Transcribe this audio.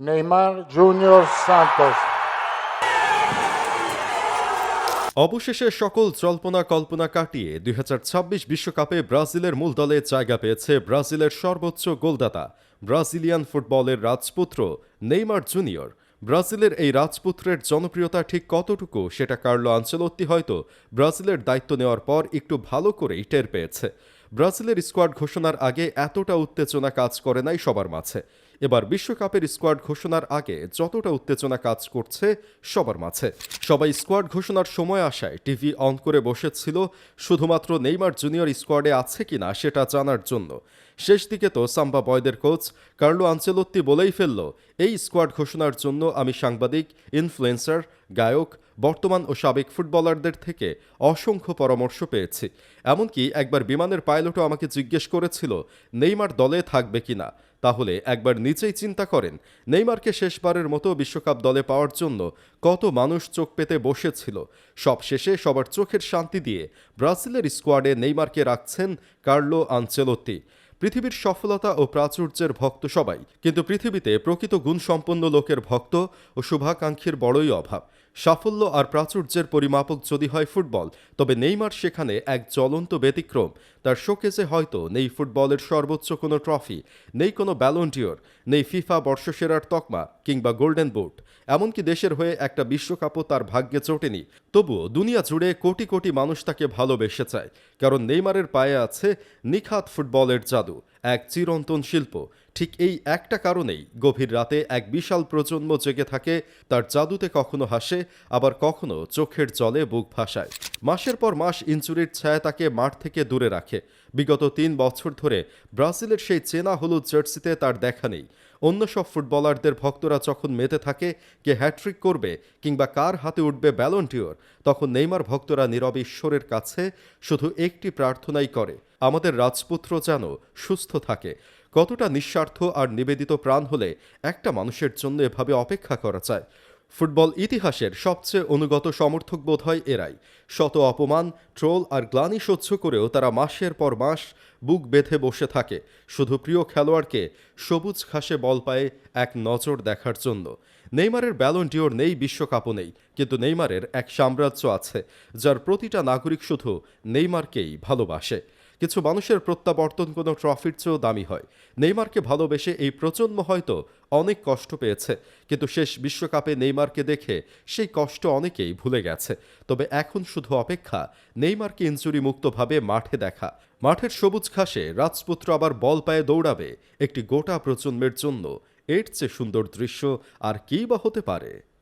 Neymar Junior Santos. অবশেষে সকল জল্পনা কল্পনা কাটিয়ে ২০২৬ বিশ্বকাপে ব্রাজিলের মূল দলে জায়গা পেয়েছে ব্রাজিলের সর্বোচ্চ গোলদাতা ব্রাজিলিয়ান ফুটবলের রাজপুত্র নেইমার জুনিয়র। ব্রাজিলের এই রাজপুত্রের জনপ্রিয়তা ঠিক কতটুকু সেটা কার্লো আনচেলত্তি হয়তো ব্রাজিলের দায়িত্ব নেওয়ার পর একটু ভালো করেই টের পেয়েছে। ব্রাজিলের স্কোয়াড ঘোষণার আগে এতটা উত্তেজনা কাজ করে নাই সবার মাঝে। এবার বিশ্বকাপের স্কোয়াড ঘোষণার আগে যতটা উত্তেজনা কাজ করছে সবার মাঝে। সবাই স্কোয়াড ঘোষণার সময় আসায় টিভি অন করে বসেছিল শুধুমাত্র নেইমার জুনিয়র স্কোয়াডে আছে কিনা সেটা জানার জন্য। শেষ দিকে তো সাম্বা বয়দের কোচ কার্লো আনচেলত্তি বলেই ফেলল, এই স্কোয়াড ঘোষণার জন্য আমি সাংবাদিক, ইনফ্লুয়েন্সার, গায়ক, বর্তমান ও সাবেক ফুটবলারদের থেকে অসংখ্য পরামর্শ পেয়েছি। এমনকি একবার বিমানের পাইলটও আমাকে জিজ্ঞেস করেছিল নেইমার দলে থাকবে কিনা। তাহলে একবার নিজেই চিন্তা করেন, নেইমারকে শেষবারের মতো বিশ্বকাপ দলে পাওয়ার জন্য কত মানুষ চোখ পেতে বসেছিল। সব শেষে সবার চোখের শান্তি দিয়ে ব্রাজিলের স্কোয়াডে নেইমারকে রাখছেন কার্লো আনচেলত্তি। পৃথিবীর সফলতা ও প্রাচুর্যের ভক্ত সবাই, কিন্তু পৃথিবীতে প্রকৃত গুণসম্পন্ন লোকের ভক্ত ও শুভাকাঙ্ক্ষীর বড়ই অভাব। সাফল্য আর প্রাচুর্যের পরিমাপক যদি হয় ফুটবল, তবে নেইমার সেখানে এক জ্বলন্ত ব্যতিক্রম। তার শোকেসে হয়তো নেই ফুটবলের সর্বোচ্চ কোনো ট্রফি, নেই কোনো ব্যালন ডিওর, নেই ফিফা বর্ষসেরার তকমা কিংবা গোল্ডেন বুট, এমনকি দেশের হয়ে একটা বিশ্বকাপও তার ভাগ্যে জোটেনি। তবুও দুনিয়া জুড়ে কোটি কোটি মানুষ তাকে ভালোবেসে চায়, কারণ নেইমারের পায়ে আছে নিখাত ফুটবলের জাদু, এক চিরন্তন শিল্প। ঠিক এই একটা কারণেই গভীর রাতে এক বিশাল প্রজন্ম জেগে থাকে তার জাদুতে, কখনো হাসে আবার কখনো চোখের জলে বুক ভাসায়। মাসের পর মাস ইনজুরির ছায়া তাকে মাঠ থেকে দূরে রাখে। বিগত ৩ বছর ধরে ব্রাজিলের সেই চেনা হলুদ জার্সিতে তার দেখা নেই। অন্য সব ফুটবলারদের ভক্তরা যখন মেতে থাকে কে হ্যাট্রিক করবে কিংবা কার হাতে উঠবে ব্যালন ডিওর, তখন নেইমার ভক্তরা নীরবে ঈশ্বরের কাছে শুধু একটি প্রার্থনাই করে, আমাদের রাজপুত্র যেন সুস্থ থাকে। কতটা নিঃস্বার্থ আর নিবেদিত প্রাণ হলে একটা মানুষের জন্য এভাবে অপেক্ষা করা যায়। ফুটবল ইতিহাসের সবচেয়ে অনুগত সমর্থক বোধ হয় এরাই। শত অপমান, ট্রোল আর গ্লানি সহ্য করেও তারা মাসের পর মাস বুক বেঁধে বসে থাকে শুধু প্রিয় খেলোয়াড়কে সবুজ ঘাসে বল পায়ে এক নজর দেখার জন্য। নেইমারের ব্যালন ডিওর নেই, বিশ্বকাপও নেই, কিন্তু নেইমারের এক সাম্রাজ্য আছে যার প্রতিটা নাগরিক শুধু নেইমারকেই ভালোবাসে। কিছু মানুষের প্রত্যাবর্তন কোনো ট্রফির চেয়েও দামি হয়। নেইমারকে ভালোবেসে এই প্রজন্ম হয়তো অনেক কষ্ট পেয়েছে, কিন্তু শেষ বিশ্বকাপে নেইমারকে দেখে সেই কষ্ট অনেকেই ভুলে গেছে। তবে এখন শুধু অপেক্ষা নেইমারকে ইনজুরি মুক্তভাবে মাঠে দেখা। মাঠের সবুজ ঘাসে রাজপুত্র আবার বল পায়ে দৌড়াবে একটি গোটা প্রজন্মের জন্য। এর চেয়ে সুন্দর দৃশ্য আর কী বা হতে পারে।